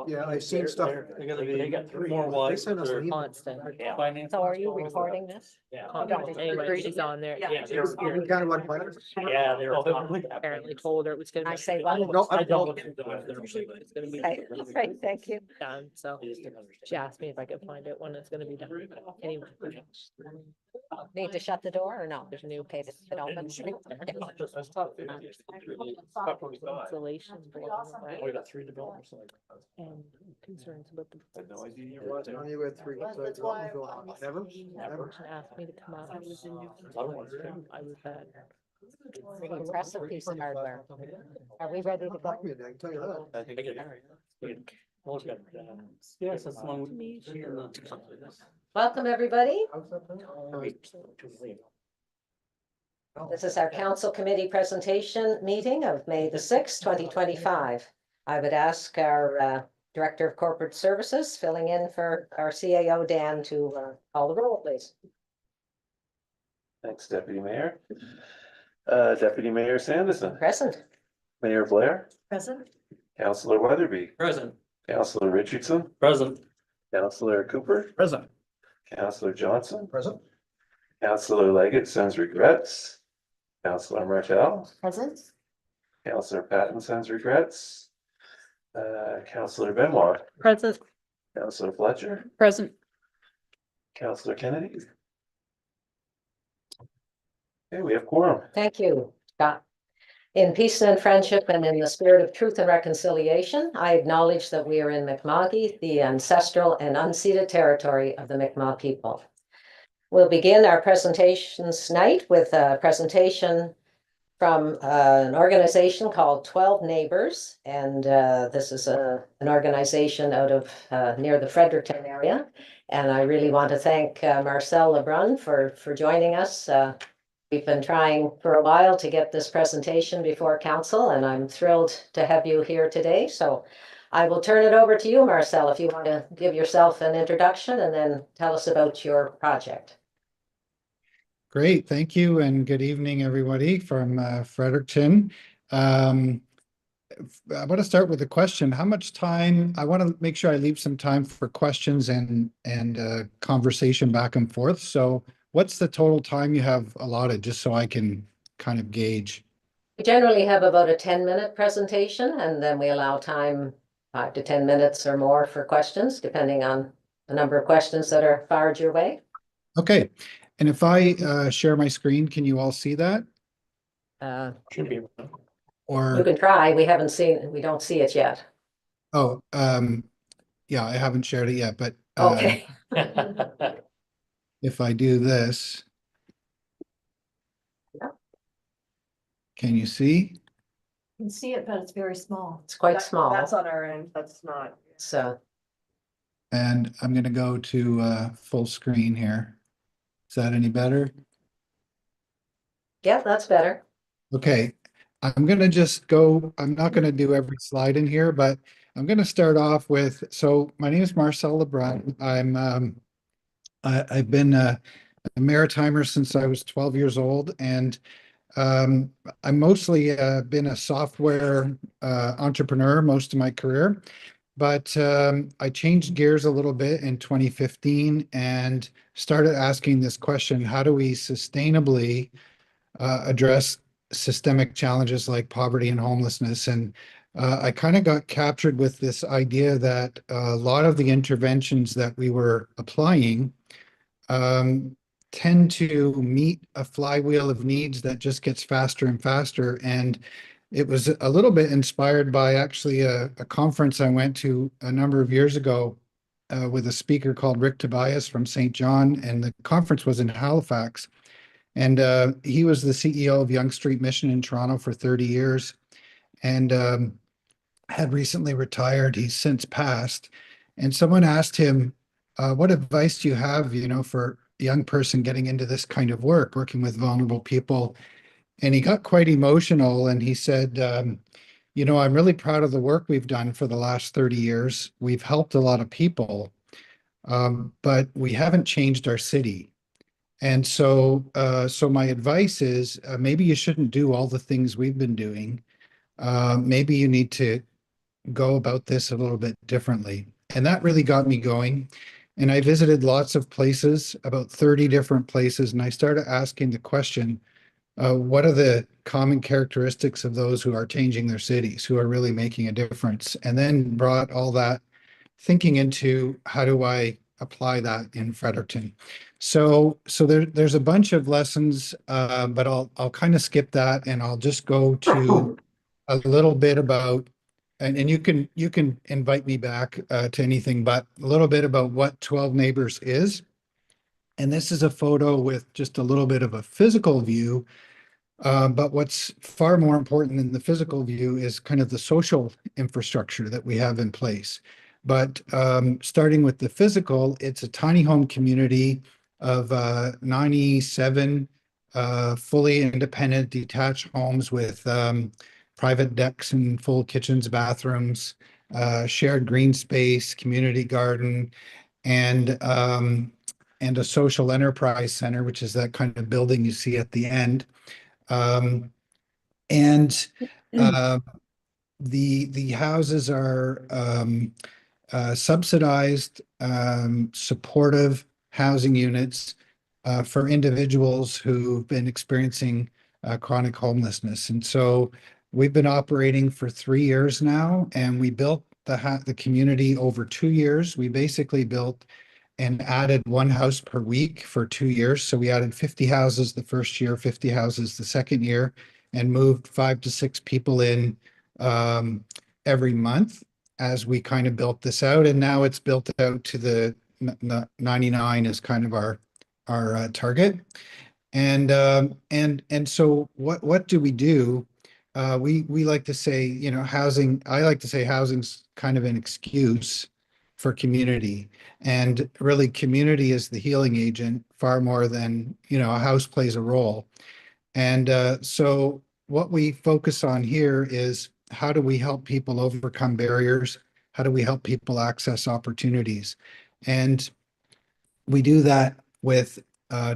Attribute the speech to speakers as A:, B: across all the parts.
A: Yeah, I've seen stuff.
B: They got 3 more wives.
A: They sent us an email.
C: Constant.
B: Finance.
C: So are you recording this?
B: Yeah.
C: Anyway, she's on there.
B: Yeah,
A: You kind of like mine.
B: Yeah, they were.
C: Apparently told her it was gonna
D: I
C: be
D: say, well,
A: No, I
B: I
A: don't.
B: don't.
C: it's gonna be
D: okay, great, thank you.
C: done, so she asked me if I could find it when it's gonna be done. Anyway.
D: Need to shut the door or no?
C: There's new
D: Okay, this it opens.
C: installation
B: We got 3 developers.
C: and concerns about the.
B: No idea you
A: I only had 3. So it's never.
C: She asked me to come out. I was bad.
D: Impressive piece of hardware. Are we ready to go?
A: I can tell you that.
B: I think. Yes, that's the one.
D: Welcome, everybody. This is our council committee presentation meeting of May the 6th, 2025. I would ask our Director of Corporate Services, filling in for our CAO, Dan, to call the roll, please.
E: Thanks, Deputy Mayor. Deputy Mayor Sanderson,
D: Present.
E: Mayor Blair,
D: Present.
E: Councillor Weatherby,
B: Present.
E: Councillor Richardson,
B: Present.
E: Councillor Cooper,
B: Present.
E: Councillor Johnson,
A: Present.
E: Councillor Leggett sends regrets, Councillor Marcel,
D: Present.
E: Councillor Patton sends regrets, Councillor Benoit,
C: Present.
E: Councillor Fletcher,
C: Present.
E: Councillor Kennedy. Okay, we have quorum.
D: Thank you, Scott. In peace and friendship and in the spirit of truth and reconciliation, I acknowledge that we are in Mi'kma'ki, the ancestral and unceded territory of the Mi'kmaq people. We'll begin our presentations tonight with a presentation from an organization called 12 Neighbours. And this is an organization out of near the Fredericton area. And I really want to thank Marcel LeBrun for joining us. We've been trying for a while to get this presentation before council, and I'm thrilled to have you here today. So I will turn it over to you, Marcel, if you want to give yourself an introduction and then tell us about your project.
F: Great, thank you, and good evening, everybody from Fredericton. I want to start with a question. How much time? I want to make sure I leave some time for questions and conversation back and forth. So what's the total time you have allotted, just so I can kind of gauge?
D: We generally have about a 10-minute presentation, and then we allow time 5 to 10 minutes or more for questions, depending on the number of questions that are fired your way.
F: Okay, and if I share my screen, can you all see that?
B: Should be.
D: You
F: Or,
D: can try. We don't see it yet.
F: oh, yeah, I haven't shared it yet, but
D: Okay.
F: if I do this,
D: Yeah.
F: Can you see?
G: You can see it, but it's very small.
D: It's quite small.
G: That's on our end, that's not.
D: So
F: And I'm going to go to full screen here. Is that any better?
D: yeah, that's better.
F: Okay, I'm going to just go, I'm not going to do every slide in here, but I'm going to start off with, so my name is Marcel LeBrun. I've been a maritimer since I was 12 years old, and I mostly been a software entrepreneur most of my career, but I changed gears a little bit in 2015 and started asking this question: how do we sustainably address systemic challenges like poverty and homelessness? And I kind of got captured with this idea that a lot of the interventions that we were applying tend to meet a flywheel of needs that just gets faster and faster. And it was a little bit inspired by actually a conference I went to a number of years ago with a speaker called Rick Tobias from St. John, and the conference was in Halifax. And he was the CEO of Yonge Street Mission in Toronto for 30 years and had recently retired. He's since passed. And someone asked him, what advice do you have, for a young person getting into this kind of work, working with vulnerable people? And he got quite emotional and he said, I'm really proud of the work we've done for the last 30 years. We've helped a lot of people, but we haven't changed our city. And so my advice is maybe you shouldn't do all the things we've been doing. maybe you need to go about this a little bit differently. And that really got me going. And I visited lots of places, about 30 different places, and I started asking the question, what are the common characteristics of those who are changing their cities, who are really making a difference? And then brought all that thinking into how do I apply that in Fredericton? So there's a bunch of lessons, but I'll kind of skip that and I'll just go to a little bit about, and you can invite me back to anything, but a little bit about what 12 Neighbours is. And this is a photo with just a little bit of a physical view. But what's far more important than the physical view is kind of the social infrastructure that we have in place. But starting with the physical, it's a tiny home community of 97 fully independent detached homes with private decks and full kitchens, bathrooms, shared green space, community garden, and a social enterprise center, which is that kind of building you see at the end. Um, and uh, the houses are subsidized, supportive housing units for individuals who've been experiencing chronic homelessness. And so we've been operating for 3 years now, and we built the community over 2 years. We basically built and added one house per week for 2 years. So we added 50 houses the first year, 50 houses the second year, and moved 5 to 6 people in every month as we kind of built this out. And now it's built out to the 99 is kind of our target. And so what do we do? We like to say, you know, housing, I like to say housing's kind of an excuse for community. And really community is the healing agent far more than, you know, a house plays a role. And so what we focus on here is how do we help people overcome barriers? How do we help people access opportunities? And we do that with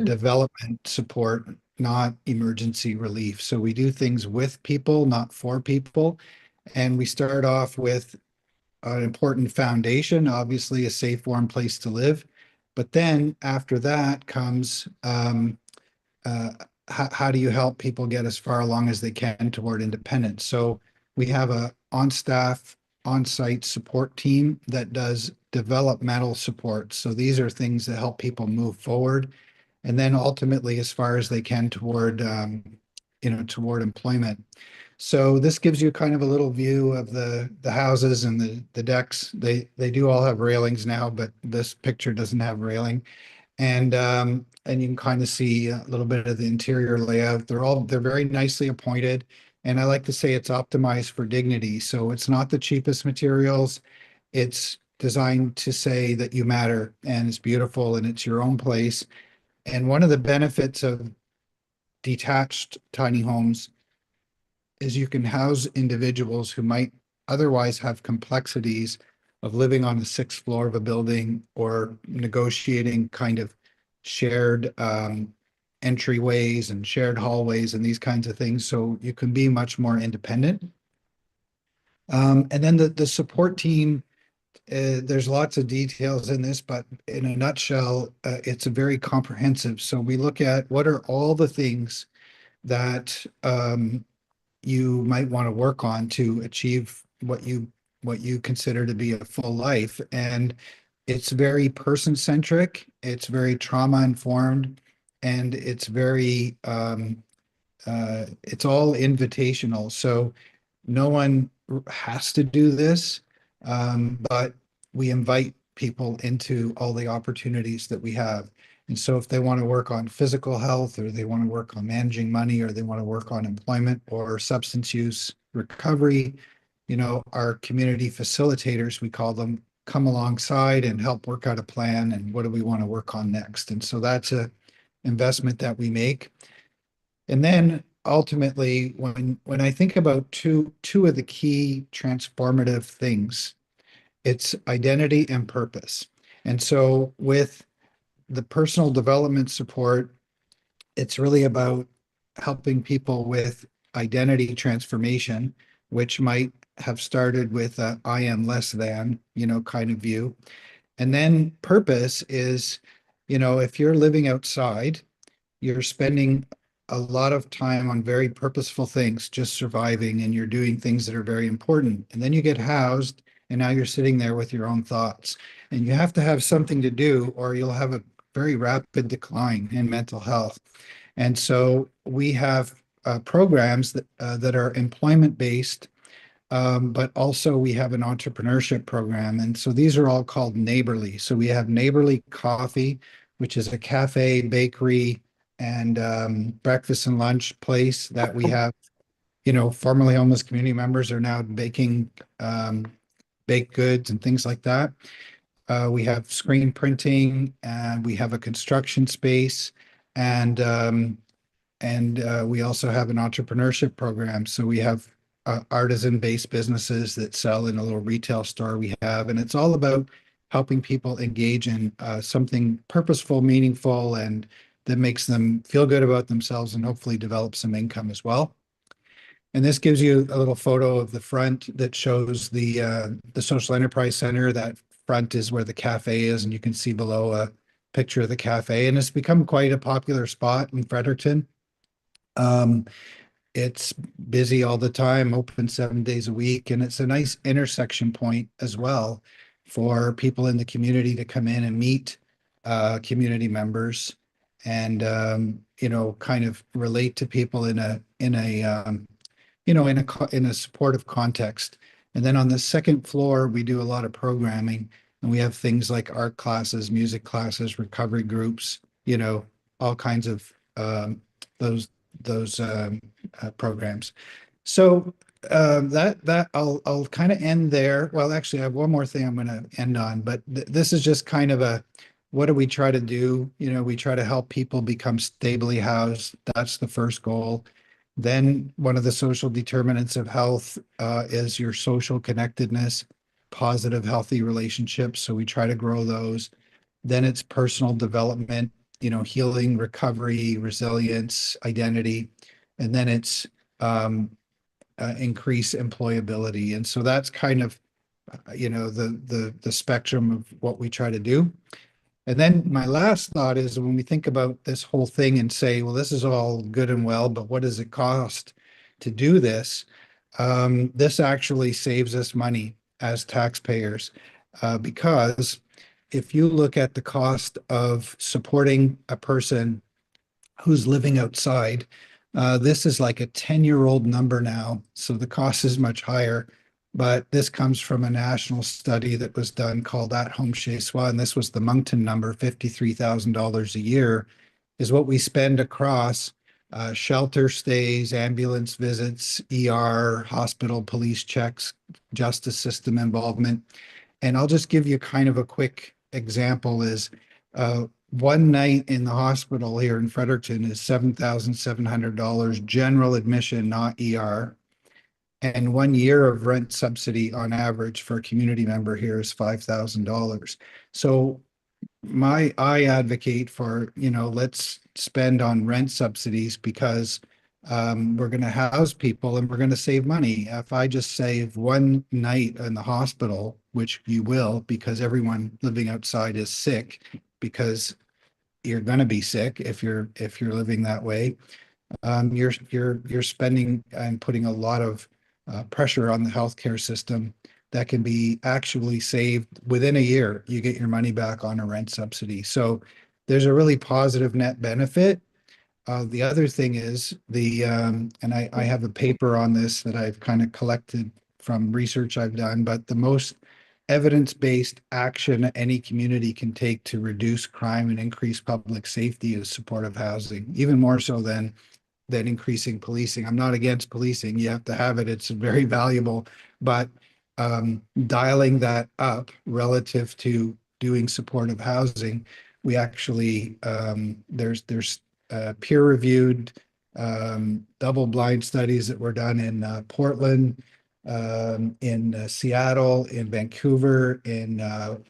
F: development support, not emergency relief. So we do things with people, not for people. And we start off with an important foundation, obviously a safe, warm place to live. But then after that comes how do you help people get as far along as they can toward independence? So we have a on-staff, on-site support team that does developmental support. So these are things that help people move forward. And then ultimately, as far as they can toward, toward employment. So this gives you kind of a little view of the houses and the decks. They do all have railings now, but this picture doesn't have railing. And you can kind of see a little bit of the interior layout. They're very nicely appointed. And I like to say it's optimized for dignity. So it's not the cheapest materials. It's designed to say that you matter and it's beautiful and it's your own place. And one of the benefits of detached tiny homes is you can house individuals who might otherwise have complexities of living on the sixth floor of a building or negotiating kind of shared entryways and shared hallways and these kinds of things. So you can be much more independent. And then the support team, there's lots of details in this, but in a nutshell, it's a very comprehensive. So we look at what are all the things that you might want to work on to achieve what you consider to be a full life. And it's very person-centric, it's very trauma-informed, and it's very it's all invitational. So no one has to do this, but we invite people into all the opportunities that we have. And so if they want to work on physical health, or they want to work on managing money, or they want to work on employment or substance use recovery, you know, our community facilitators, we call them, come alongside and help work out a plan and what do we want to work on next. And so that's a investment that we make. And then ultimately, when I think about two of the key transformative things, it's identity and purpose. And so with the personal development support, it's really about helping people with identity transformation, which might have started with a I am less than, kind of view. And then purpose is, if you're living outside, you're spending a lot of time on very purposeful things, just surviving, and you're doing things that are very important. And then you get housed, and now you're sitting there with your own thoughts. And you have to have something to do, or you'll have a very rapid decline in mental health. And so we have programs that are employment based, but also we have an entrepreneurship program. And so these are all called Neighborly. So we have Neighborly Coffee, which is a cafe, bakery, and breakfast and lunch place that we have. Formerly homeless community members are now baking baked goods and things like that. We have screen printing, and we have a construction space, and we also have an entrepreneurship program. So we have artisan-based businesses that sell in a little retail store we have, and it's all about helping people engage in something purposeful, meaningful, and that makes them feel good about themselves and hopefully develop some income as well. And this gives you a little photo of the front that shows the Social Enterprise Center. That front is where the cafe is, and you can see below a picture of the cafe. And it's become quite a popular spot in Fredericton. It's busy all the time, open 7 days a week, and it's a nice intersection point as well for people in the community to come in and meet community members and kind of relate to people in a supportive context. And then on the second floor, we do a lot of programming, and we have things like art classes, music classes, recovery groups, all kinds of those programs. So that I'll kind of end there. Well, actually, I have one more thing I'm going to end on, but this is just kind of what do we try to do? We try to help people become stably housed. That's the first goal. Then one of the social determinants of health is your social connectedness, positive, healthy relationships. So we try to grow those. Then it's personal development, healing, recovery, resilience, identity. And then it's increase employability. And so that's kind of, the spectrum of what we try to do. And then my last thought is when we think about this whole thing and say, well, this is all good and well, but what does it cost to do this? This actually saves us money as taxpayers, because if you look at the cost of supporting a person who's living outside, this is like a 10-year-old number now. So the cost is much higher. But this comes from a national study that was done called At Home Chez Soi, and this was the Moncton number, $53,000 a year is what we spend across shelter stays, ambulance visits, ER, hospital, police checks, justice system involvement. And I'll just give you kind of a quick example is one night in the hospital here in Fredericton is $7,700 general admission, not ER. And 1 year of rent subsidy on average for a community member here is $5,000. So I advocate for, let's spend on rent subsidies because we're going to house people and we're going to save money. If I just save one night in the hospital, which you will, because everyone living outside is sick, because you're going to be sick if you're living that way, you're spending and putting a lot of pressure on the healthcare system that can be actually saved within a year. You get your money back on a rent subsidy. So there's a really positive net benefit. The other thing is and I have a paper on this that I've kind of collected from research I've done, but the most evidence-based action any community can take to reduce crime and increase public safety is supportive housing, even more so than increasing policing. I'm not against policing. You have to have it. It's very valuable, but dialing that up relative to doing supportive housing, we actually, there's peer-reviewed double-blind studies that were done in Portland, in Seattle, in Vancouver, in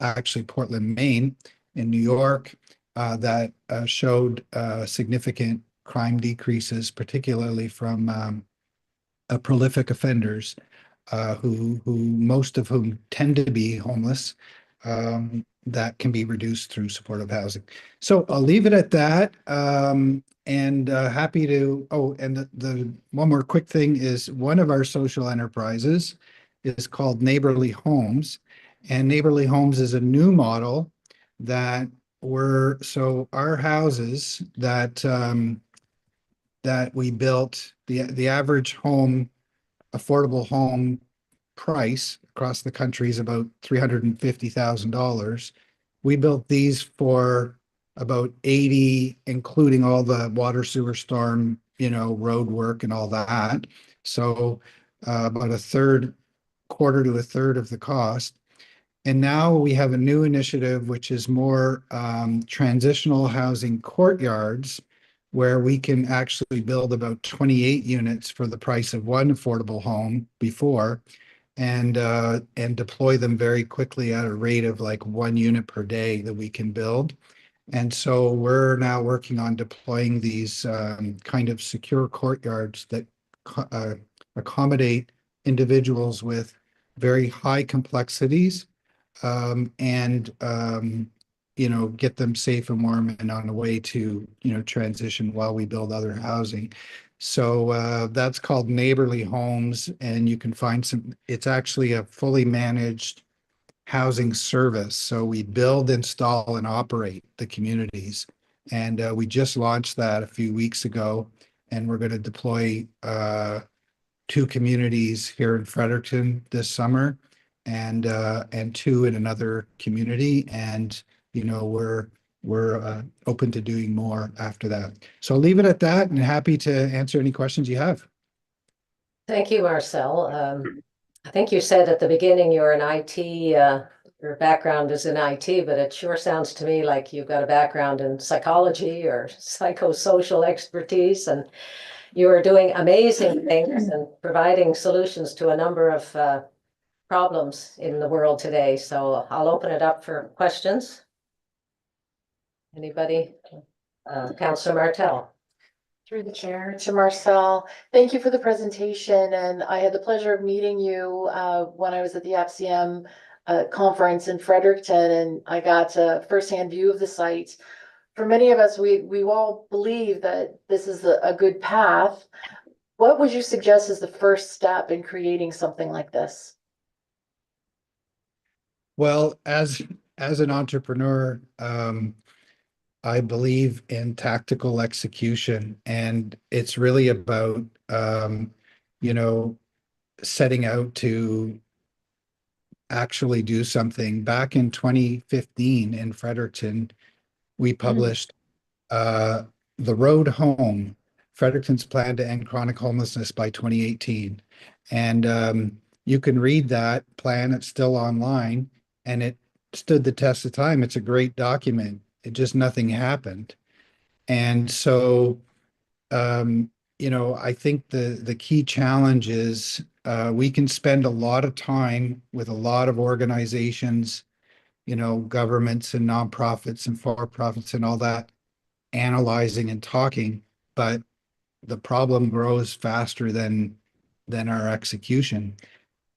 F: actually Portland, Maine, in New York, that showed significant crime decreases, particularly from prolific offenders. who most of whom tend to be homeless, that can be reduced through supportive housing. So I'll leave it at that. And happy to, oh, and the one more quick thing is one of our social enterprises is called Neighborly Homes. And Neighborly Homes is a new model that so our houses that that we built, the average home, affordable home price across the country is about $350,000. We built these for about 80, including all the water, sewer, storm, road work and all that. So about a third, quarter to a third of the cost. And now we have a new initiative, which is more transitional housing courtyards, where we can actually build about 28 units for the price of one affordable home before, and deploy them very quickly at a rate of like 1 unit per day that we can build. And so we're now working on deploying these kind of secure courtyards that accommodate individuals with very high complexities, and get them safe and warm and on the way to transition while we build other housing. So that's called Neighborly Homes, and you can find it's actually a fully managed housing service. So we build, install, and operate the communities. And we just launched that a few weeks ago, and we're going to deploy 2 communities here in Fredericton this summer, and 2 in another community. And we're open to doing more after that. So I'll leave it at that, and happy to answer any questions you have.
D: Thank you, Marcel. I think you said at the beginning you're an IT, your background is in IT, but it sure sounds to me like you've got a background in psychology or psychosocial expertise, and you are doing amazing things and providing solutions to a number of problems in the world today. So I'll open it up for questions. Anybody? Councillor Martel.
H: Through the chair to Marcel, thank you for the presentation. And I had the pleasure of meeting you when I was at the FCM conference in Fredericton, and I got a firsthand view of the site. For many of us, we all believe that this is a good path. What would you suggest is the first step in creating something like this?
F: Well, as an entrepreneur, I believe in tactical execution, and it's really about, setting out to actually do something. Back in 2015 in Fredericton, we published The Road Home, Fredericton's Plan to End Chronic Homelessness by 2018. And you can read that plan, it's still online, and it stood the test of time. It's a great document. It just, nothing happened. And so, I think the key challenge is we can spend a lot of time with a lot of organizations, governments and nonprofits and for-profits and all that, analyzing and talking, but the problem grows faster than our execution.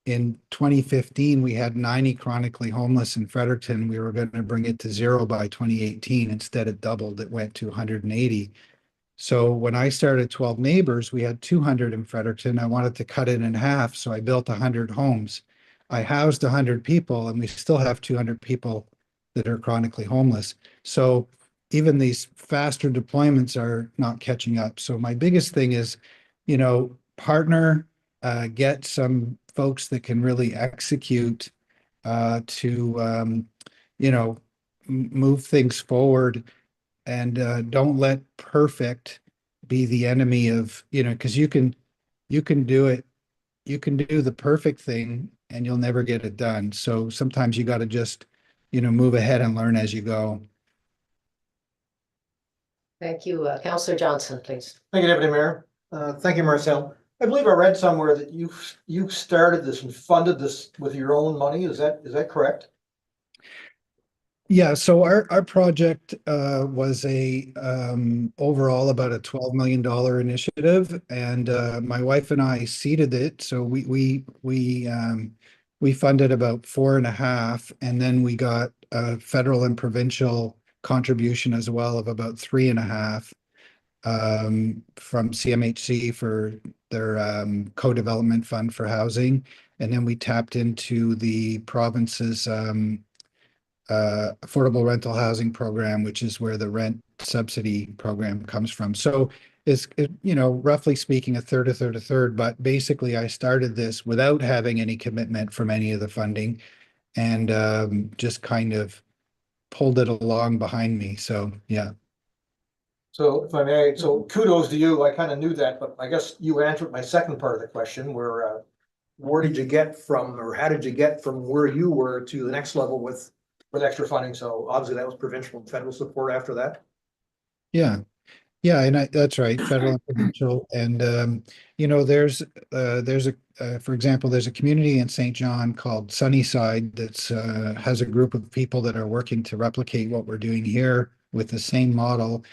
F: In 2015, we had 90 chronically homeless in Fredericton. We were going to bring it to 0 by 2018. Instead, it doubled. It went to 180. So when I started 12 Neighbours, we had 200 in Fredericton. I wanted to cut it in half, so I built 100 homes. I housed 100 people, and we still have 200 people that are chronically homeless. So even these faster deployments are not catching up. So my biggest thing is, partner, get some folks that can really execute to move things forward, and don't let perfect be the enemy of, because you can do it, you can do the perfect thing and you'll never get it done. So sometimes you got to just move ahead and learn as you go.
D: Thank you. Councillor Johnson, please.
A: Thank you, Deputy Mayor. Thank you, Marcel. I believe I read somewhere that you started this and funded this with your own money. Is that correct?
F: Yeah, so our project was a overall about a $12 million initiative, and my wife and I seeded it. So we funded about 4.5, and then we got a federal and provincial contribution as well of about 3.5 from CMHC for their co-development fund for housing. And then we tapped into the province's affordable rental housing program, which is where the rent subsidy program comes from. So roughly speaking, a third, a third, a third. But basically, I started this without having any commitment from any of the funding, and just kind of pulled it along behind me. So yeah.
A: So if I may, so kudos to you. I kind of knew that, but I guess you answered my second part of the question where did you get from, or how did you get from where you were to the next level with extra funding? So obviously that was provincial and federal support after that.
F: Yeah. Yeah, and that's right, federal and provincial. And there's for example, there's a community in St. John called Sunnyside that's has a group of people that are working to replicate what we're doing here with the same model.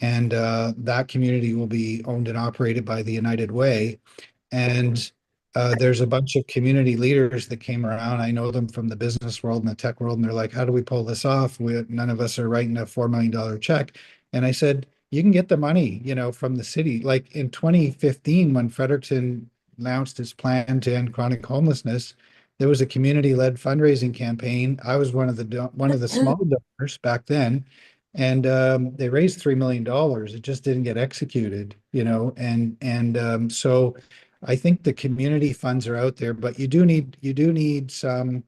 F: And that community will be owned and operated by the United Way. And there's a bunch of community leaders that came around. I know them from the business world and the tech world, and they're like, how do we pull this off? None of us are writing a $4 million check. And I said, you can get the money, from the city. Like in 2015, when Fredericton announced his plan to end chronic homelessness, there was a community-led fundraising campaign. I was one of the small donors back then, and they raised $3 million. It just didn't get executed, and so I think the community funds are out there, but you do need some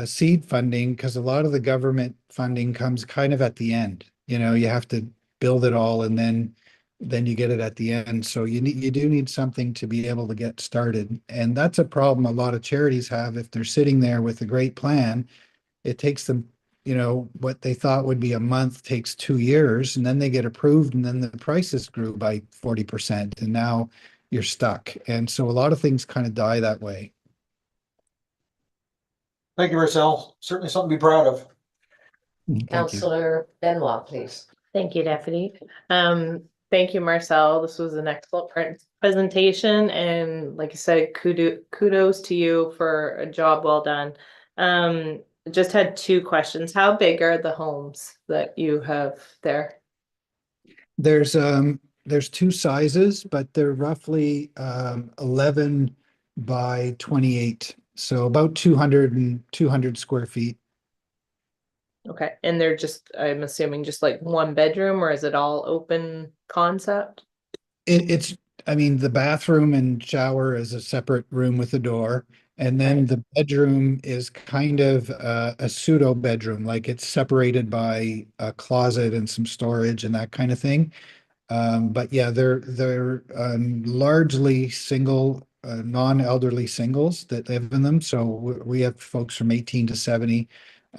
F: seed funding, because a lot of the government funding comes kind of at the end. You have to build it all, and then you get it at the end. So you do need something to be able to get started. And that's a problem a lot of charities have. If they're sitting there with a great plan, it takes them, what they thought would be a month takes 2 years, and then they get approved, and then the prices grew by 40%, and now you're stuck. And so a lot of things kind of die that way.
A: Thank you, Marcel. Certainly something to be proud of.
F: Thank you.
D: Councillor Benoit, please.
C: Thank you, Deputy. Thank you, Marcel. This was an excellent presentation, and like I said, kudos to you for a job well done. Just had two questions. How big are the homes that you have there?
F: There's two sizes, but they're roughly 11 by 28, so about 200 square feet.
C: Okay, and they're just, I'm assuming, just like one bedroom, or is it all open concept?
F: I mean, the bathroom and shower is a separate room with a door. And then the bedroom is kind of a pseudo bedroom, like it's separated by a closet and some storage and that kind of thing. But yeah, they're largely single, non-elderly singles that live in them. So we have folks from 18 to 70,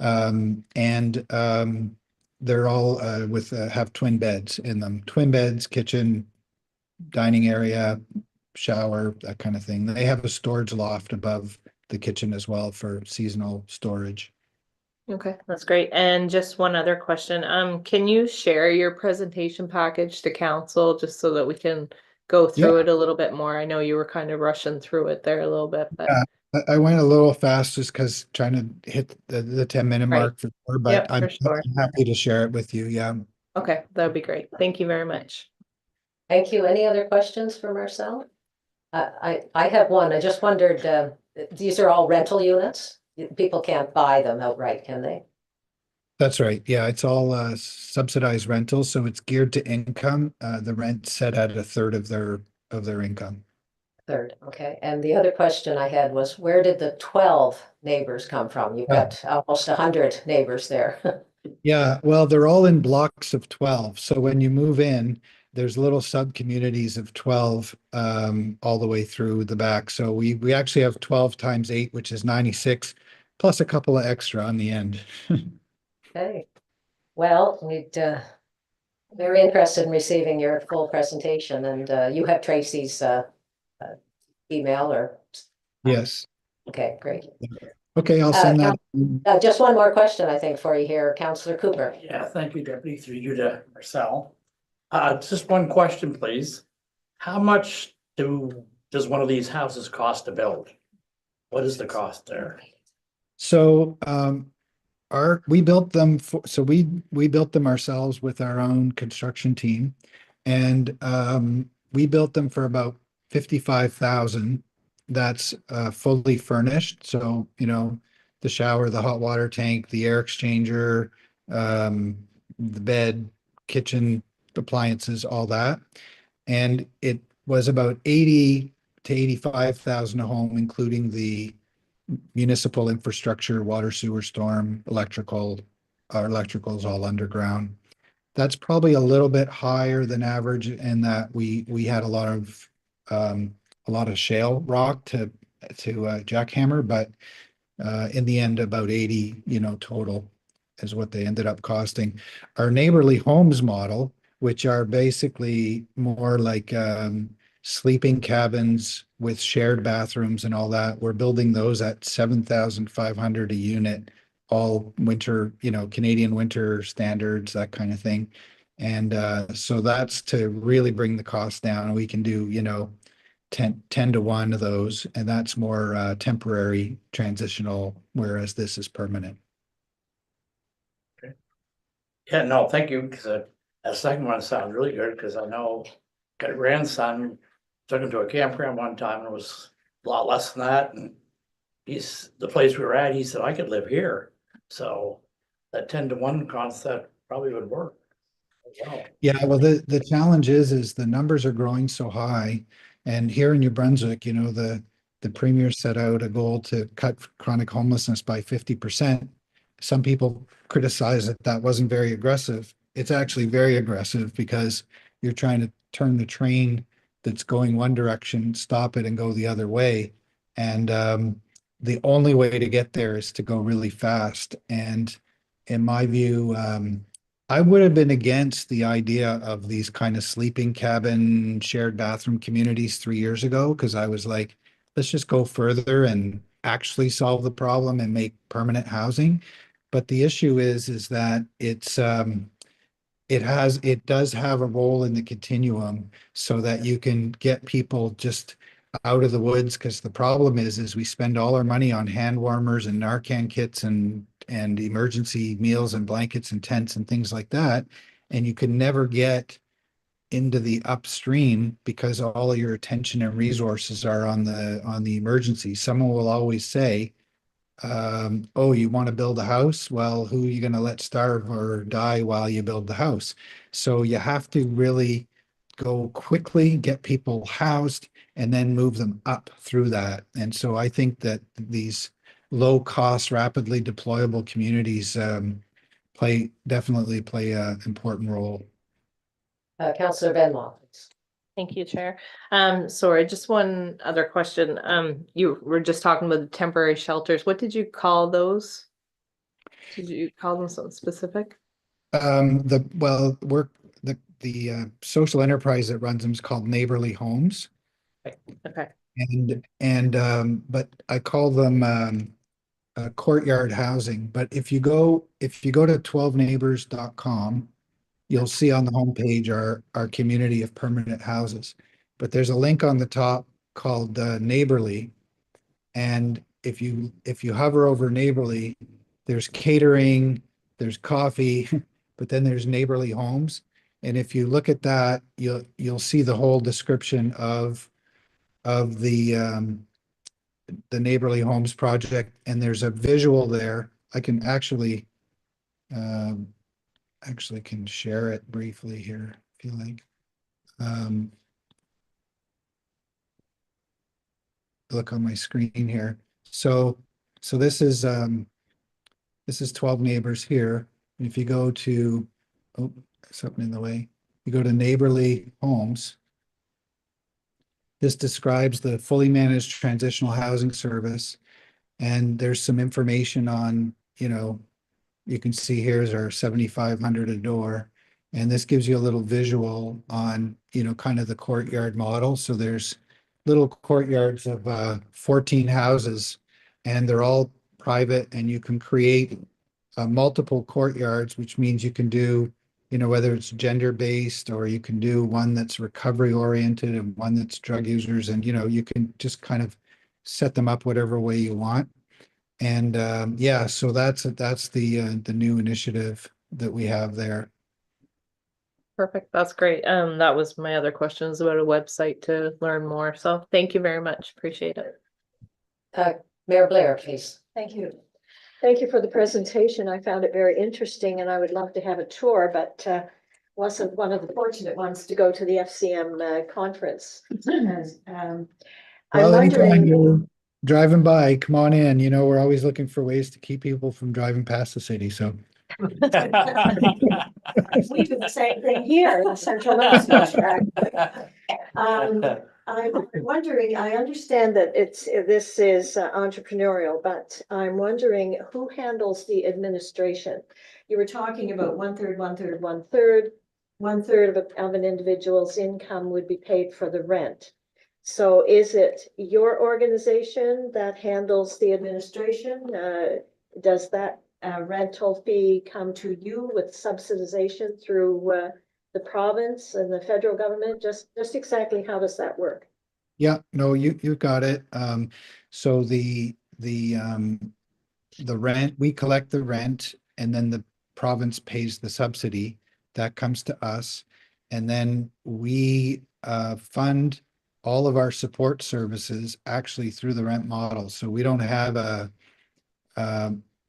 F: and they're all have twin beds in them. Twin beds, kitchen, dining area, shower, that kind of thing. They have a storage loft above the kitchen as well for seasonal storage.
C: Okay, that's great. And just one other question. Can you share your presentation package to council just so that we can go through it a little bit more? I know you were kind of rushing through it there a little bit, but
F: I went a little fast just because trying to hit the 10-minute mark for sure, but
C: Yep,
F: I'm
C: for sure.
F: happy to share it with you. Yeah.
C: Okay, that would be great. Thank you very much.
D: Thank you. Any other questions for Marcel? I have one. I just wondered, these are all rental units? People can't buy them outright, can they?
F: That's right. Yeah, it's all subsidized rentals, so it's geared to income. The rent set at a third of their income.
D: Third, okay. And the other question I had was, where did the 12 neighbors come from? You've got almost 100 neighbors there.
F: Yeah, well, they're all in blocks of 12. So when you move in, there's little sub communities of 12 all the way through the back. So we actually have 12 times 8, which is 96, plus a couple of extra on the end.
D: Okay. Well, we'd very interested in receiving your full presentation, and you have Tracy's email or
F: Yes.
D: okay, great.
F: Okay, I'll send that.
D: Just one more question, I think, for you here, Councillor Cooper.
B: Yeah, thank you, Deputy, through you to Marcel. Just one question, please. How much does one of these houses cost to build? What is the cost there?
F: So, we built them we built them ourselves with our own construction team. And, we built them for about 55,000. That's, fully furnished. So, the shower, the hot water tank, the air exchanger, the bed, kitchen appliances, all that. And it was about 80 to 85,000 a home, including the municipal infrastructure, water, sewer, storm, electrical. Our electrical is all underground. That's probably a little bit higher than average in that we had a lot of shale rock to jackhammer, but in the end, about 80, total is what they ended up costing. Our neighborly homes model, which are basically more like sleeping cabins with shared bathrooms and all that, we're building those at 7,500 a unit, all winter, Canadian winter standards, that kind of thing. And so that's to really bring the cost down. We can do, 10 to 1 of those, and that's more temporary transitional, whereas this is permanent.
B: Yeah, no, thank you, because that second one sounds really good, because I know got a grandson, took him to a campground one time, and it was a lot less than that, and the place we were at, he said, I could live here. So that 10 to 1 concept probably would work. Wow.
F: Yeah, well, the challenge is the numbers are growing so high. And here in New Brunswick, the premier set out a goal to cut chronic homelessness by 50%. Some people criticize that wasn't very aggressive. It's actually very aggressive because you're trying to turn the train that's going one direction, stop it and go the other way. And the only way to get there is to go really fast. And in my view, I would have been against the idea of these kind of sleeping cabin, shared bathroom communities 3 years ago, because I was like, let's just go further and actually solve the problem and make permanent housing. But the issue is that it does have a role in the continuum so that you can get people just out of the woods, because the problem is we spend all our money on hand warmers and Narcan kits and emergency meals and blankets and tents and things like that, and you can never get into the upstream because all of your attention and resources are on the emergency. Someone will always say, oh, you want to build a house? Well, who are you going to let starve or die while you build the house? So you have to really go quickly, get people housed, and then move them up through that. And so I think that these low cost, rapidly deployable communities definitely play an important role.
D: Councillor Benmont.
C: Thank you, Chair. Sorry, just one other question. You were just talking about the temporary shelters. What did you call those? Did you call them something specific?
F: The social enterprise that runs them is called Neighborly Homes.
C: Okay.
F: But I call them courtyard housing. But if you go to 12neighbors.com, you'll see on the homepage our community of permanent houses. But there's a link on the top called Neighborly. And if you hover over Neighborly, there's catering, there's coffee, but then there's Neighborly Homes. And if you look at that, you'll see the whole description of the Neighborly Homes project. And there's a visual there. I can actually can share it briefly here if you like. Look on my screen here. So this is 12 Neighbors here. And if you go to, oh, something in the way. You go to Neighborly Homes. This describes the fully managed transitional housing service. And there's some information on, you can see here's our 7,500 a door. And this gives you a little visual on, kind of the courtyard model. So there's little courtyards of 14 houses, and they're all private, and you can create multiple courtyards, which means you can do, you know, whether it's gender-based, or you can do one that's recovery-oriented and one that's drug users, and, you know, you can just kind of set them up whatever way you want. And yeah, so that's the new initiative that we have there.
C: Perfect. That's great. That was my other questions about a website to learn more. So thank you very much. Appreciate it.
D: Mayor Blair, please.
G: Thank you. Thank you for the presentation. I found it very interesting and I would love to have a tour, but wasn't one of the fortunate ones to go to the FCM conference. I'm
F: Well, anytime
G: wondering,
F: you're driving by, come on in. You know, we're always looking for ways to keep people from driving past the city, so.
G: we do the same thing here in Central Nova Scotia. I'm wondering, I understand that this is entrepreneurial, but I'm wondering who handles the administration? You were talking about 1/3, 1/3, 1/3. 1/3 of an individual's income would be paid for the rent. So is it your organization that handles the administration? Does that rental fee come to you with subsidization through the province and the federal government? Just exactly how does that work?
F: Yeah, no, you got it. So the rent, we collect the rent, and then the province pays the subsidy that comes to us. And then we fund all of our support services actually through the rent model. So we don't have a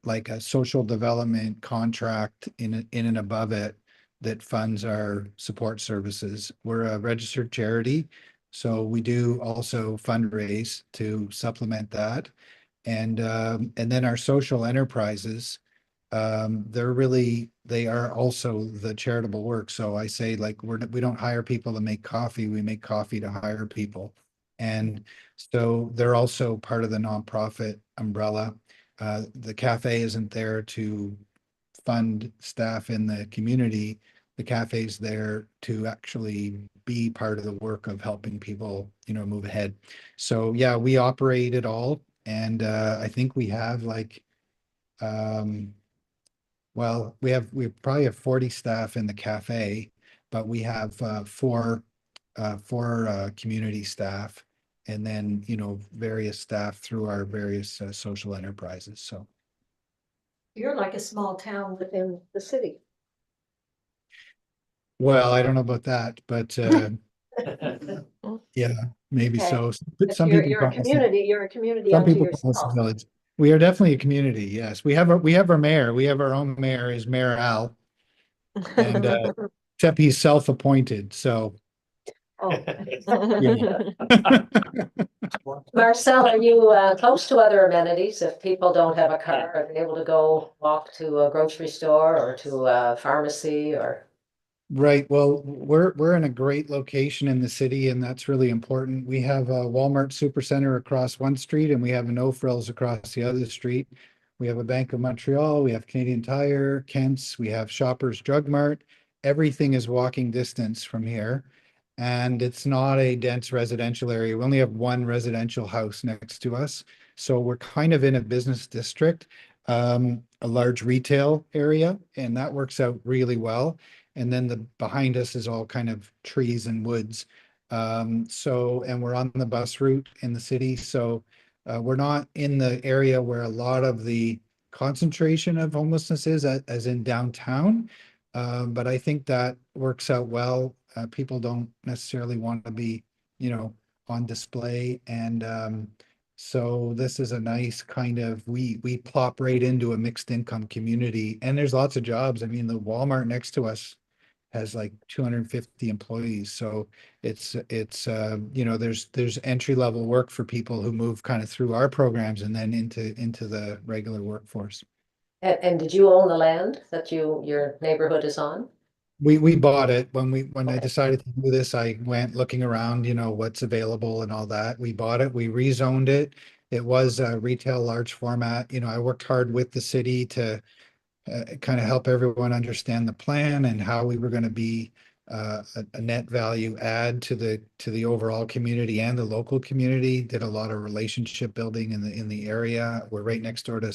F: like a social development contract in and above it that funds our support services. We're a registered charity, so we do also fundraise to supplement that. And then our social enterprises, they are also the charitable work. So I say, like, we don't hire people to make coffee, we make coffee to hire people. And so they're also part of the nonprofit umbrella. The cafe isn't there to fund staff in the community. The cafe's there to actually be part of the work of helping people, you know, move ahead. So yeah, we operate it all. And I think we have like, well, we probably have 40 staff in the cafe, but we have four community staff, and then, you know, various staff through our various social enterprises. So
G: You're like a small town within the city.
F: well, I don't know about that, but yeah, maybe
G: Okay.
F: so.
G: But
F: Some
G: you're
F: people
G: a
F: call us,
G: community
F: some
G: unto
F: people call us a
G: yourself.
F: village. We are definitely a community. Yes, we have our mayor. We have our own mayor, is Mayor Al, and except he's self-appointed. So
G: Oh,
F: yeah.
D: Marcel, are you close to other amenities? If people don't have a car, are they able to go walk to a grocery store or to a pharmacy or?
F: Right. Well, we're in a great location in the city, and that's really important. We have a Walmart Supercenter across one street, and we have a No Frills across the other street. We have a Bank of Montreal, we have Canadian Tire, Kent's, we have Shoppers Drug Mart. Everything is walking distance from here. And it's not a dense residential area. We only have one residential house next to us. So we're kind of in a business district, a large retail area, and that works out really well. And then behind us is all kind of trees and woods. And we're on the bus route in the city. So we're not in the area where a lot of the concentration of homelessness is, as in downtown. But I think that works out well. People don't necessarily want to be, you know, on display. And so this is a nice kind of, we plop right into a mixed income community, and there's lots of jobs. I mean, the Walmart next to us has like 250 employees. So it's you know, there's entry level work for people who move kind of through our programs and then into the regular workforce.
D: And did you own the land that your neighborhood is on?
F: We bought it when I
D: Okay.
F: decided to do this. I went looking around, you know, what's available and all that. We bought it, we rezoned it. It was a retail large format. You know, I worked hard with the city to kind of help everyone understand the plan and how we were going to be a net value add to the overall community and the local community. Did a lot of relationship building in the area. We're right next door to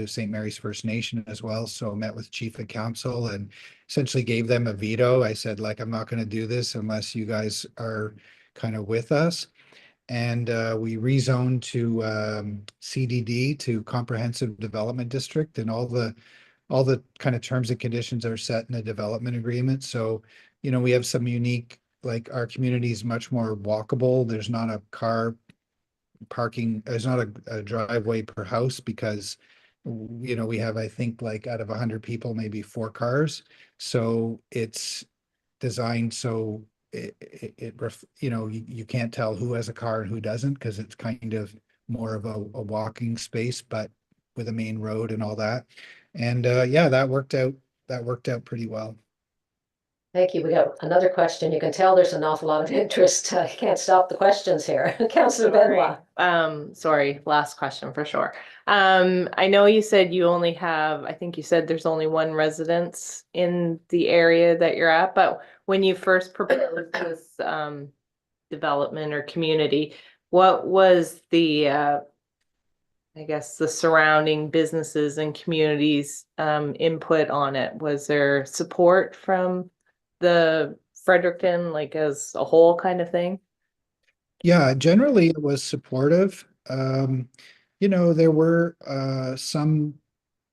F: St. Mary's First Nation as well. So met with chief of council and essentially gave them a veto. I said, like, I'm not going to do this unless you guys are kind of with us. And we rezoned to CDD, to Comprehensive Development District, and all the kind of terms and conditions are set in a development agreement. So, you know, we have some unique, like, our community is much more walkable. There's not a car parking, there's not a driveway per house because, you know, we have, I think, like, out of 100 people, maybe 4 cars. So it's designed so you know, you can't tell who has a car and who doesn't, because it's kind of more of a walking space, but with a main road and all that. And yeah, that worked out pretty well.
D: Thank you. We got another question. You can tell there's an awful lot of interest. I can't stop the questions here. Councillor Benoit.
C: Sorry, last question for sure. I know you said you only have, I think you said there's only one residence in the area that you're at, but when you first proposed this development or community, what was the I guess the surrounding businesses and communities input on it? Was there support from the Fredericton, like, as a whole kind of thing?
F: Yeah, generally it was supportive. You know, there were some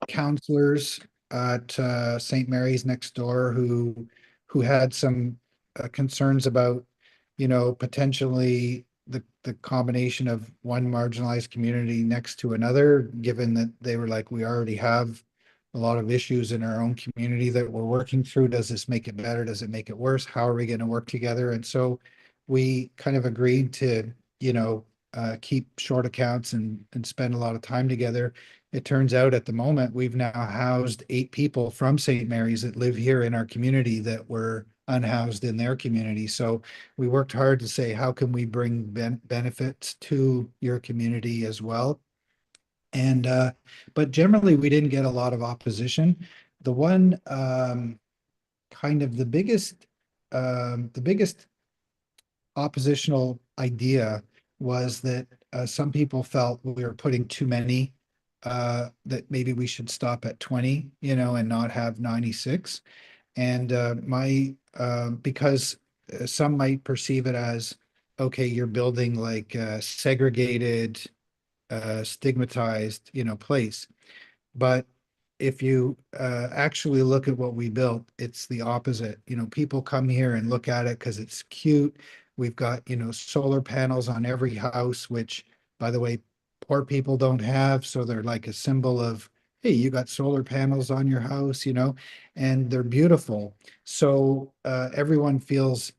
F: counselors at St. Mary's next door who had some concerns about, you know, potentially the combination of one marginalized community next to another, given that they were like, we already have a lot of issues in our own community that we're working through. Does this make it better? Does it make it worse? How are we going to work together? And so we kind of agreed to, you know, keep short accounts and spend a lot of time together. It turns out at the moment, we've now housed 8 people from St. Mary's that live here in our community that were unhoused in their community. So we worked hard to say, how can we bring benefits to your community as well? And but generally we didn't get a lot of opposition. The one kind of the biggest oppositional idea was that some people felt we were putting too many, that maybe we should stop at 20, you know, and not have 96. And because some might perceive it as, okay, you're building like a segregated, stigmatized, you know, place. But if you actually look at what we built, it's the opposite. You know, people come here and look at it because it's cute. We've got, you know, solar panels on every house, which, by the way, poor people don't have. So they're like a symbol of, hey, you got solar panels on your house, you know, and they're beautiful. So everyone feels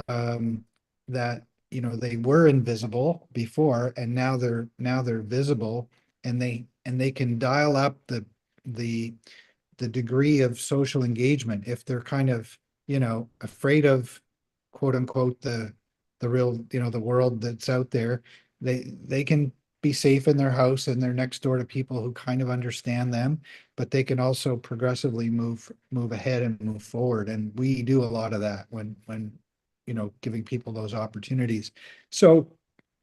F: that, you know, they were invisible before, and now they're visible, and they can dial up the degree of social engagement if they're kind of, you know, afraid of, quote unquote, the real, you know, the world that's out there. They can be safe in their house and they're next door to people who kind of understand them, but they can also progressively move ahead and move forward. And we do a lot of that when you know, giving people those opportunities. So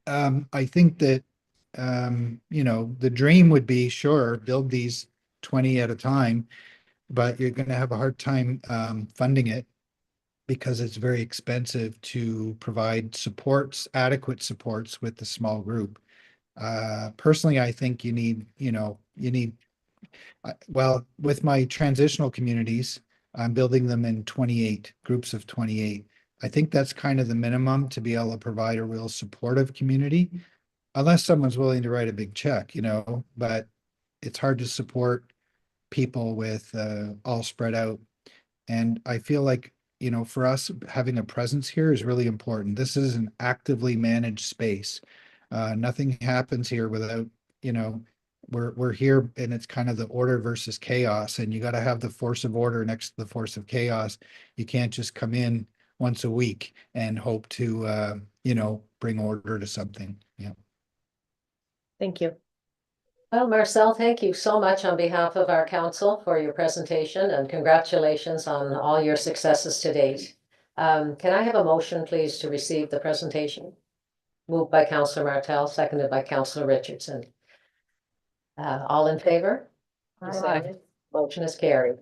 F: I think that you know, the dream would be, sure, build these 20 at a time, but you're going to have a hard time funding it because it's very expensive to provide supports, adequate supports with the small group. Personally, I think you need, you know, well, with my transitional communities, I'm building them in 28 groups of 28. I think that's kind of the minimum to be able to provide a real supportive community, unless someone's willing to write a big check, you know, but it's hard to support people with all spread out. And I feel like, you know, for us, having a presence here is really important. This is an actively managed space. Nothing happens here without, you know, we're here, and it's kind of the order versus chaos, and you got to have the force of order next to the force of chaos. You can't just come in once a week and hope to, you know, bring order to something. Yeah.
C: Thank you.
D: Well, Marcel, thank you so much on behalf of our council for your presentation, and congratulations on all your successes to date. Can I have a motion, please, to receive the presentation? Moved by Councillor Martell, seconded by Councillor Richardson. All in favor? Motion is carried.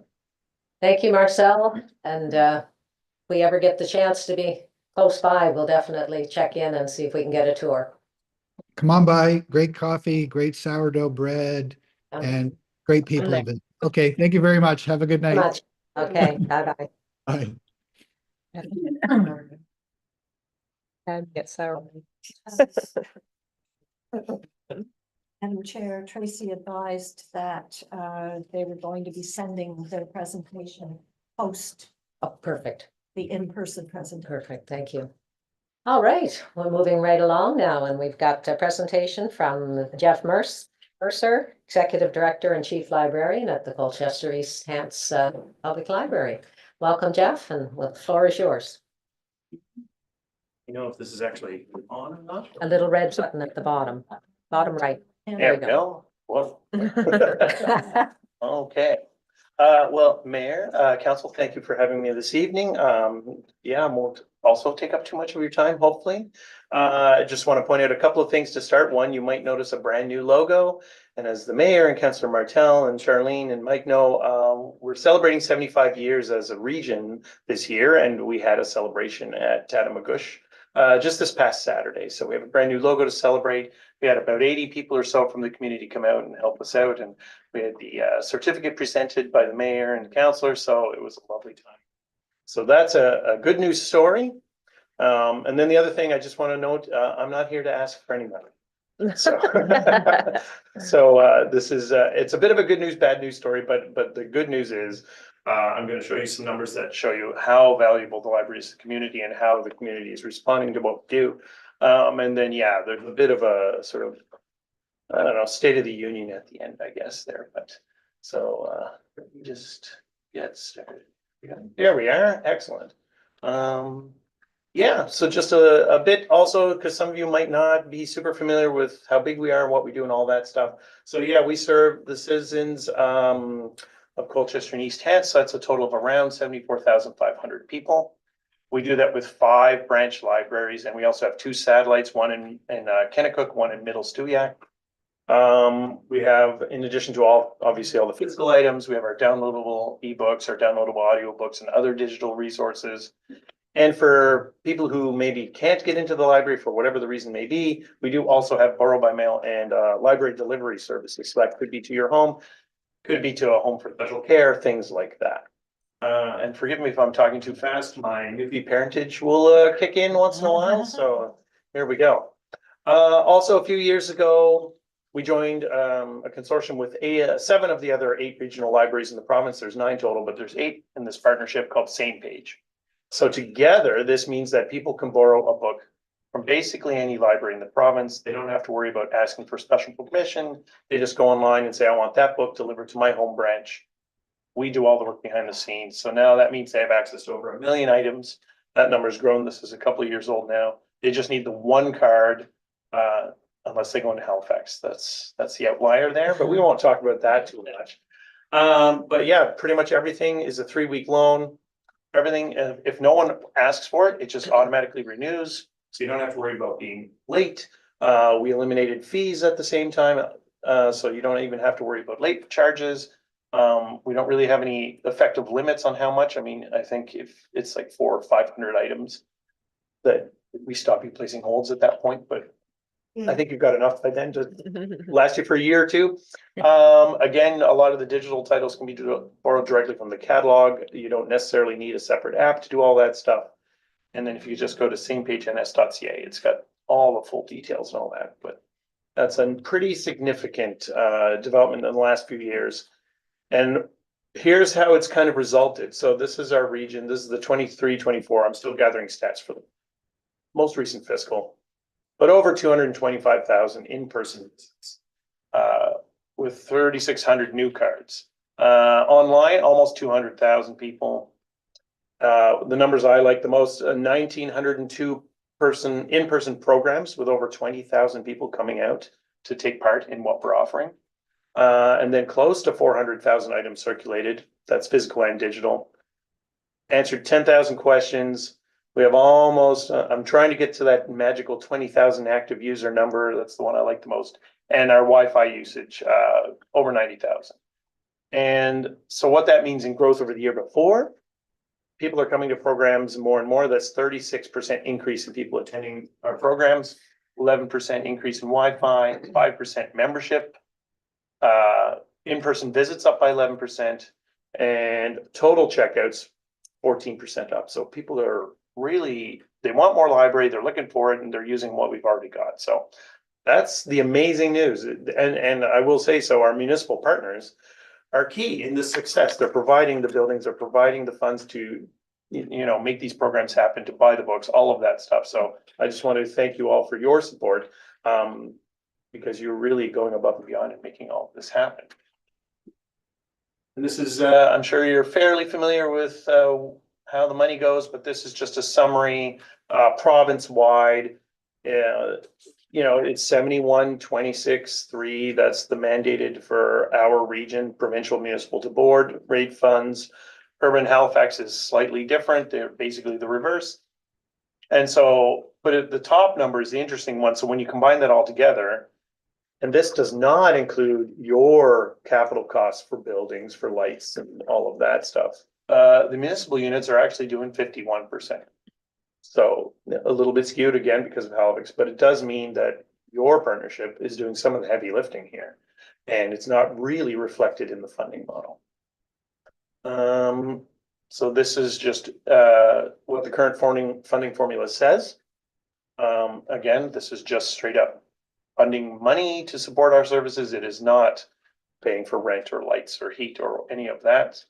D: Thank you, Marcel, and if we ever get the chance to be close by, we'll definitely check in and see if we can get a tour.
F: Come on by, great coffee, great sourdough bread, and great people.
C: there.
F: That- Okay, thank you very much. Have a good night.
D: Much. Okay, bye-bye.
F: Bye.
C: And get sour.
G: Madam Chair, Tracy advised that they were going to be sending their presentation post
D: Oh, perfect,
G: the in-person presentation.
D: perfect, thank you. All right, we're moving right along now, and we've got a presentation from Jeff Mercer, Executive Director and Chief Librarian at the Colchester-East Hants Public Library. Welcome, Jeff, and the floor is yours.
E: You know if this is actually on or not?
D: A little red button at the bottom right.
E: There we go. Well. Okay. Well, Mayor, Council, thank you for having me this evening. Yeah, I won't also take up too much of your time, hopefully. I just want to point out a couple of things to start. One, you might notice a brand new logo. And as the mayor and Councillor Martell and Charlene and Mike know, we're celebrating 75 years as a region this year, and we had a celebration at Tatamagouche just this past Saturday. So we have a brand new logo to celebrate. We had about 80 people or so from the community come out and help us out, and we had the certificate presented by the mayor and councillor, so it was a lovely time. So that's a good news story. And then the other thing I just want to note, I'm not here to ask for any money. So, this is it's a bit of a good news, bad news story, but the good news is I'm going to show you some numbers that show you how valuable the library is to the community and how the community is responding to what we do. And then, yeah, there's a bit of a sort of, I don't know, state of the union at the end, I guess there, but so let me just get started. Yeah, there we are. Excellent. Yeah, so just a bit also, because some of you might not be super familiar with how big we are and what we do and all that stuff. So yeah, we serve the citizens of Colchester and East Hants. So that's a total of around 74,500 people. We do that with 5 branch libraries, and we also have 2 satellites, one in Kennecook, one in Middle Stewiacke. We have, in addition to obviously all the physical items, we have our downloadable ebooks, our downloadable audiobooks, and other digital resources. And for people who maybe can't get into the library for whatever the reason may be, we do also have borrow by mail and library delivery services. So that could be to your home, could be to a home for special care, things like that. And forgive me if I'm talking too fast, my newbie parentage will kick in once in a while, so here we go. Also, a few years ago, we joined a consortium with 7 of the other 8 regional libraries in the province. There's 9 total, but there's 8 in this partnership called Same Page. So together, this means that people can borrow a book from basically any library in the province. They don't have to worry about asking for special permission. They just go online and say, I want that book delivered to my home branch. We do all the work behind the scenes. So now that means they have access to over 1 million items. That number's grown. This is a couple of years old now. They just need the one card, unless they go into Halifax. That's the outlier there, but we won't talk about that too much. But yeah, pretty much everything is a 3-week loan. Everything, if no one asks for it, it just automatically renews. So you don't have to worry about being late. We eliminated fees at the same time. So you don't even have to worry about late charges. We don't really have any effective limits on how much. I mean, I think if it's like 400 or 500 items that we stop you placing holds at that point, but I think you've got enough by then to last you for a year or two. Again, a lot of the digital titles can be borrowed directly from the catalog. You don't necessarily need a separate app to do all that stuff. And then if you just go to samepageNS.ca, it's got all the full details and all that. But that's a pretty significant development in the last few years. And here's how it's kind of resulted. So this is our region. This is the 23-24. I'm still gathering stats for the most recent fiscal. But over 225,000 in-person visits with 3,600 new cards. Online, almost 200,000 people. The numbers I like the most, 1,902 in-person programs with over 20,000 people coming out to take part in what we're offering. And then close to 400,000 items circulated. That's physical and digital. Answered 10,000 questions. We have almost, I'm trying to get to that magical 20,000 active user number. That's the one I like the most. And our Wi-Fi usage, over 90,000. And so what that means in growth over the year before, people are coming to programs more and more. That's 36% increase in people attending our programs, 11% increase in Wi-Fi, 5% membership, in-person visits up by 11%, and total checkouts 14% up. So people are really, they want more library, they're looking for it, and they're using what we've already got. So that's the amazing news. And I will say, so our municipal partners are key in this success. They're providing the buildings, they're providing the funds to, make these programs happen, to buy the books, all of that stuff. So I just want to thank you all for your support, because you're really going above and beyond and making all of this happen. And this is, I'm sure you're fairly familiar with how the money goes, but this is just a summary, province-wide. It's 71, 26, 3. That's the mandated for our region, provincial, municipal to board rate funds. Urban Halifax is slightly different. They're basically the reverse. And so, but at the top number is the interesting one. So when you combine that all together, and this does not include your capital costs for buildings, for lights and all of that stuff. The municipal units are actually doing 51%. So a little bit skewed again because of Halifax, but it does mean that your partnership is doing some of the heavy lifting here. And it's not really reflected in the funding model. So this is just what the current funding formula says. Again, this is just straight up funding money to support our services. It is not paying for rent or lights or heat or any of that.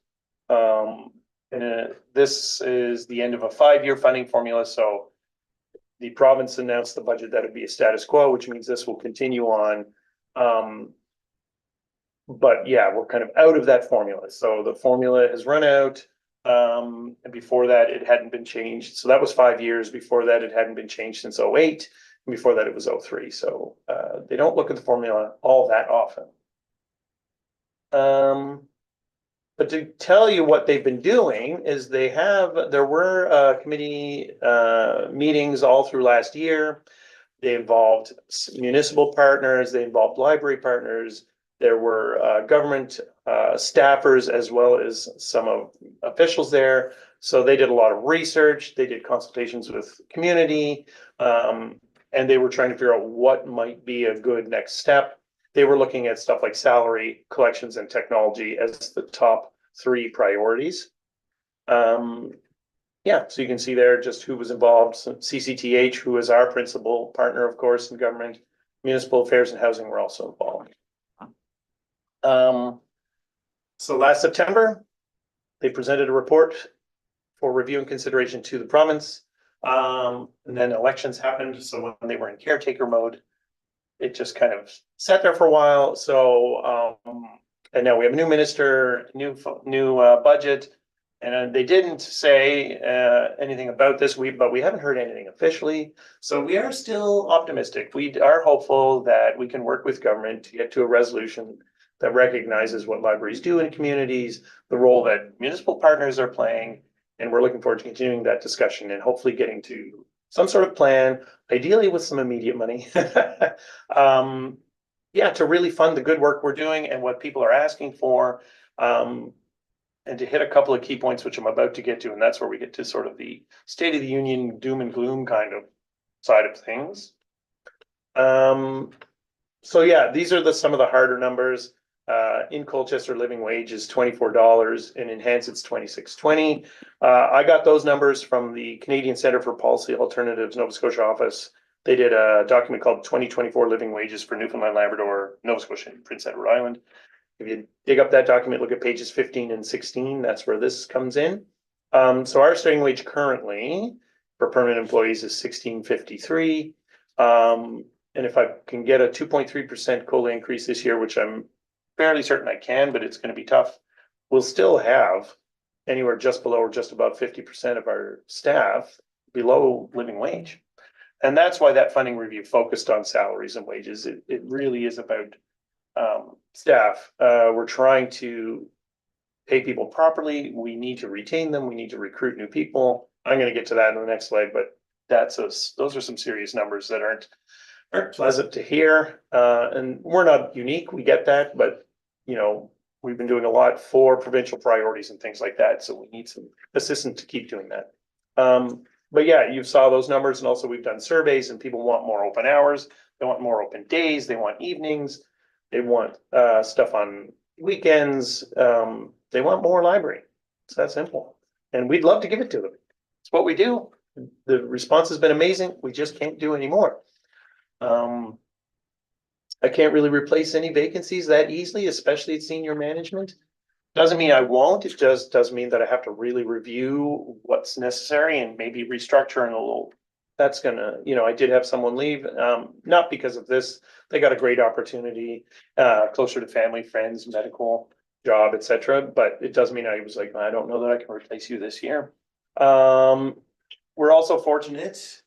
E: This is the end of a 5-year funding formula. So the province announced the budget that would be a status quo, which means this will continue on. But yeah, we're kind of out of that formula. So the formula has run out. And before that, it hadn't been changed. So that was 5 years. Before that, it hadn't been changed since 08. And before that, it was 03. So they don't look at the formula all that often. But to tell you what they've been doing is there were committee meetings all through last year. They involved municipal partners, they involved library partners. There were government staffers as well as some of officials there. So they did a lot of research, they did consultations with community, and they were trying to figure out what might be a good next step. They were looking at stuff like salary, collections, and technology as the top 3 priorities. Yeah, so you can see there just who was involved. So CCTH, who is our principal partner, of course, in government, municipal affairs and housing were also involved. So last September, they presented a report for review and consideration to the province. And then elections happened. So when they were in caretaker mode, it just kind of sat there for a while. So, and now we have a new minister, new budget, and they didn't say anything about this week, but we haven't heard anything officially. So we are still optimistic. We are hopeful that we can work with government to get to a resolution that recognizes what libraries do in communities, the role that municipal partners are playing, and we're looking forward to continuing that discussion and hopefully getting to some sort of plan, ideally with some immediate money. Yeah, to really fund the good work we're doing and what people are asking for, and to hit a couple of key points, which I'm about to get to, and that's where we get to sort of the State of the Union doom and gloom kind of side of things. So yeah, these are some of the harder numbers. In Colchester, living wage is $24, and in Hants it's $26.20. I got those numbers from the Canadian Centre for Policy Alternatives Nova Scotia office. They did a document called 2024 Living Wages for Newfoundland, Labrador, Nova Scotia, and Prince Edward Island. If you dig up that document, look at pages 15 and 16, that's where this comes in. So our starting wage currently for permanent employees is $16.53. And if I can get a 2.3% COLA increase this year, which I'm fairly certain I can, but it's going to be tough, we'll still have anywhere just below or just about 50% of our staff below living wage. And that's why that funding review focused on salaries and wages. It really is about staff. We're trying to pay people properly. We need to retain them. We need to recruit new people. I'm gonna get to that in the next slide, but those are some serious numbers that aren't pleasant to hear. And we're not unique, we get that, but you know, we've been doing a lot for provincial priorities and things like that, so we need some assistance to keep doing that. But yeah, you saw those numbers, and also we've done surveys, and people want more open hours, they want more open days, they want evenings, they want stuff on weekends, they want more library. It's that simple, and we'd love to give it to them. It's what we do. The response has been amazing. We just can't do anymore. I can't really replace any vacancies that easily, especially at senior management. Doesn't mean I won't, it just does mean that I have to really review what's necessary and maybe restructure in a little. That's gonna, you know, I did have someone leave, not because of this, they got a great opportunity, closer to family, friends, medical, job, etc. But it does mean I was like, I don't know that I can replace you this year. We're also fortunate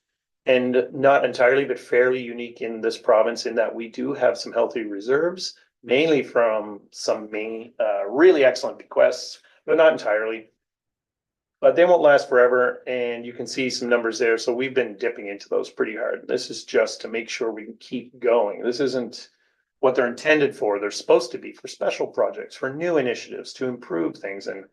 E: and not entirely, but fairly unique in this province in that we do have some healthy reserves, mainly from some really excellent bequests, but not entirely. But they won't last forever, and you can see some numbers there. So we've been dipping into those pretty hard. This is just to make sure we can keep going. This isn't what they're intended for. They're supposed to be for special projects, for new initiatives, to improve things. And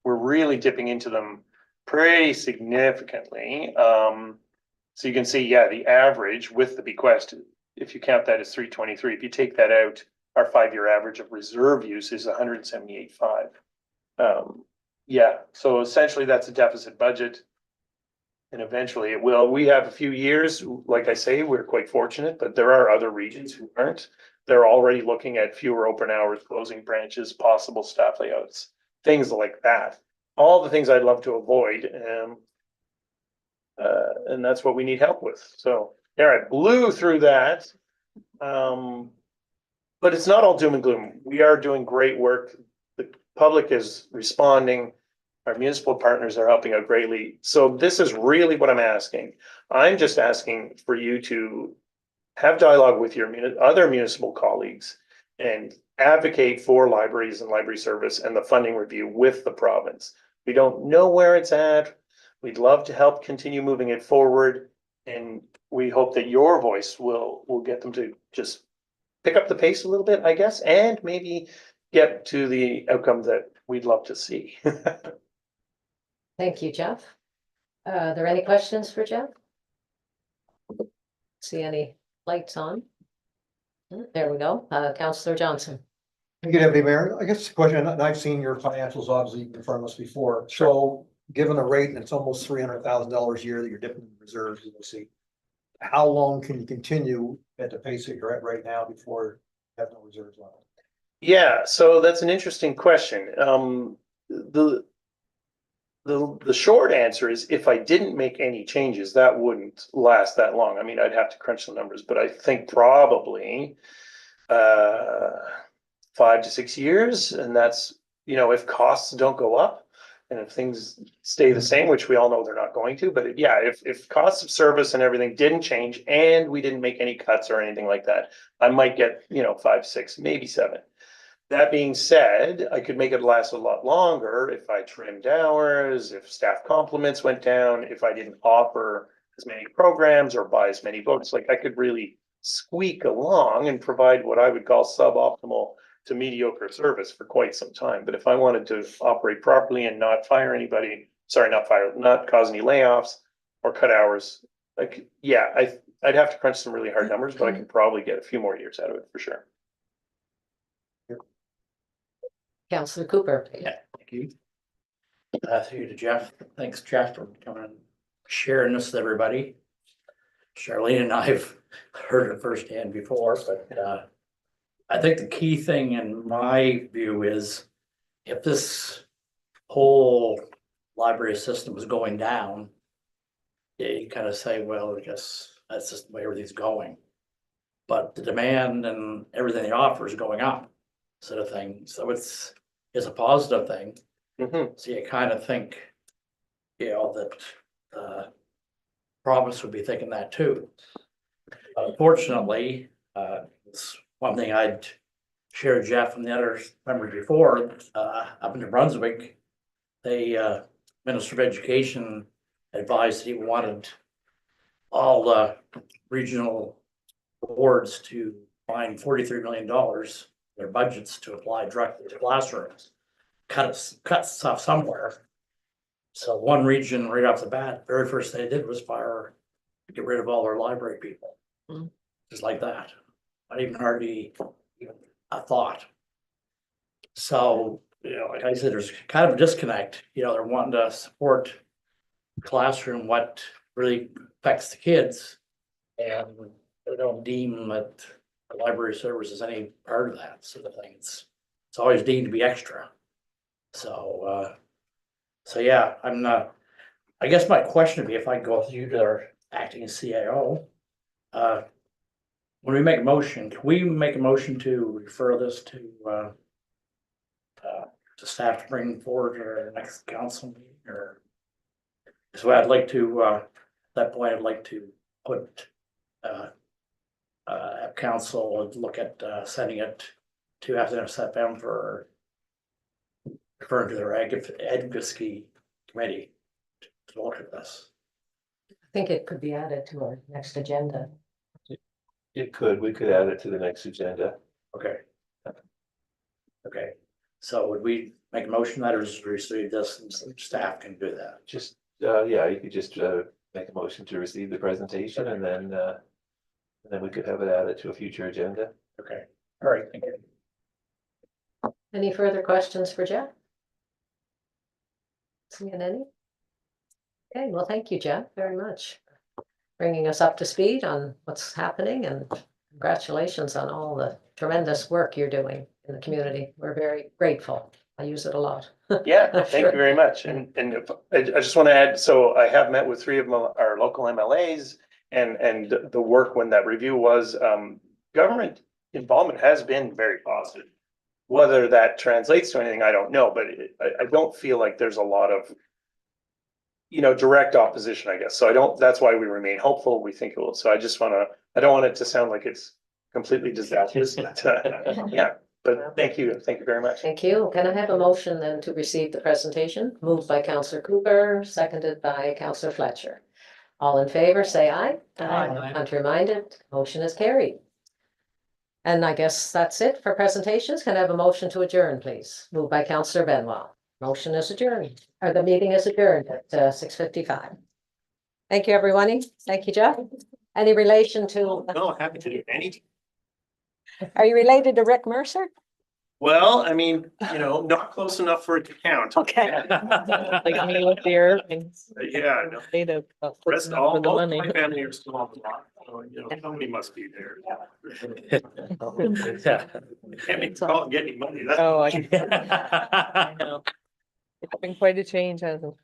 E: we're really dipping into them pretty significantly. So you can see, yeah, the average with the bequest, if you count that as 323, if you take that out, our 5-year average of reserve use is 178.5. Yeah, so essentially that's a deficit budget. And eventually it will. We have a few years, like I say, we're quite fortunate, but there are other regions who aren't. They're already looking at fewer open hours, closing branches, possible staff layouts, things like that. All the things I'd love to avoid. And that's what we need help with. So, all right, blew through that. But it's not all doom and gloom. We are doing great work. The public is responding. Our municipal partners are helping out greatly. So this is really what I'm asking. I'm just asking for you to have dialogue with your other municipal colleagues and advocate for libraries and library service and the funding review with the province. We don't know where it's at. We'd love to help continue moving it forward. And we hope that your voice will get them to just pick up the pace a little bit, I guess, and maybe get to the outcome that we'd love to see.
D: Thank you, Jeff. Are there any questions for Jeff? See any lights on? There we go. Councillor Johnson.
A: Good evening, Mayor. I guess the question, and I've seen your financials obviously in front of us before. So given a rate and it's almost $300,000 a year that you're dipping in reserves, you will see. How long can you continue at the pace that you're at right now before you have no reserves left?
E: Yeah, so that's an interesting question. The short answer is if I didn't make any changes, that wouldn't last that long. I mean, I'd have to crunch the numbers, but I think probably 5 to 6 years. And that's, you know, if costs don't go up and if things stay the same, which we all know they're not going to, but yeah, if costs of service and everything didn't change and we didn't make any cuts or anything like that, I might get, you know, 5, 6, maybe 7. That being said, I could make it last a lot longer if I trimmed hours, if staff complements went down, if I didn't offer as many programs or buy as many books. Like I could really squeak along and provide what I would call suboptimal to mediocre service for quite some time. But if I wanted to operate properly and not fire anybody, not cause any layoffs or cut hours, like, yeah, I'd have to crunch some really hard numbers, but I could probably get a few more years out of it for sure.
D: Councillor Cooper.
B: Yeah, thank you. Through you to Jeff. Thanks, Jeff, for coming and sharing this with everybody. Charlene and I have heard it firsthand before, but I think the key thing in my view is if this whole library system is going down, you kind of say, well, I guess that's just the way everything's going. But the demand and everything they offer is going up, sort of thing. So it's a positive thing.
E: Mm-hmm.
B: So you kind of think, you know, that the province would be thinking that too. Unfortunately, it's one thing I'd shared Jeff and the other members before, up in New Brunswick, they, Minister of Education advised he wanted all the regional boards to find $43 million, their budgets to apply directly to classrooms. Cut stuff somewhere. So one region right off the bat, very first thing they did was get rid of all their library people.
C: Mm.
B: Just like that. Not even hardly even a thought. So, like I said, there's kind of a disconnect, they're wanting to support classroom, what really affects the kids. And they don't deem that the library service is any part of that sort of thing. It's always deemed to be extra. So, yeah, I'm not, I guess my question would be if I go with you to our acting CAO, when we make a motion, can we make a motion to refer this to staff to bring forward at our next council meeting, or? So I'd like to, at that point, I'd like to put, have council look at, sending it to FSFM for referring to their advocacy committee to look at this.
D: I think it could be added to our next agenda.
I: It could, we could add it to the next agenda.
B: Okay. Okay, so would we make a motion that or just receive this and some staff can do that?
I: Just, yeah, you could just, make a motion to receive the presentation and then we could have it added to a future agenda.
B: Okay, all right, thank you.
D: Any further questions for Jeff? Seeing any? Okay, well, thank you, Jeff, very much. Bringing us up to speed on what's happening, and congratulations on all the tremendous work you're doing in the community. We're very grateful. I use it a lot.
E: Yeah, thank you very much. And if, I just want to add, so I have met with 3 of our local MLAs and the work when that review was, government involvement has been very positive. Whether that translates to anything, I don't know, but I don't feel like there's a lot of, direct opposition, I guess. So that's why we remain hopeful. We think it will. So I don't want it to sound like it's completely disastrous, but yeah. But thank you very much.
D: Thank you. Can I have a motion then to receive the presentation? Moved by Councillor Cooper, seconded by Councillor Fletcher. All in favor, say aye.
C: Aye.
D: Contrary-minded, motion is carried. And I guess that's it for presentations. Can I have a motion to adjourn, please? Moved by Councillor Benoit. Motion is adjourned, or the meeting is adjourned at 6:55. Thank you, everyone. Thank you, Jeff. Any relation to,
E: No, happy to do anything.
D: are you related to Rick Mercer?
E: Well, I mean, not close enough for it to count.
D: Okay.
C: Like me with the airplanes.
E: Yeah, no.
C: Paid a
E: Rest
C: footnote
E: all
C: for the
E: most of
C: money.
E: my family are still on the block, so somebody must be there.
B: Yeah.
E: Can't make a call and get any money. That's-
C: Oh, I know. It's been quite a change, hasn't it?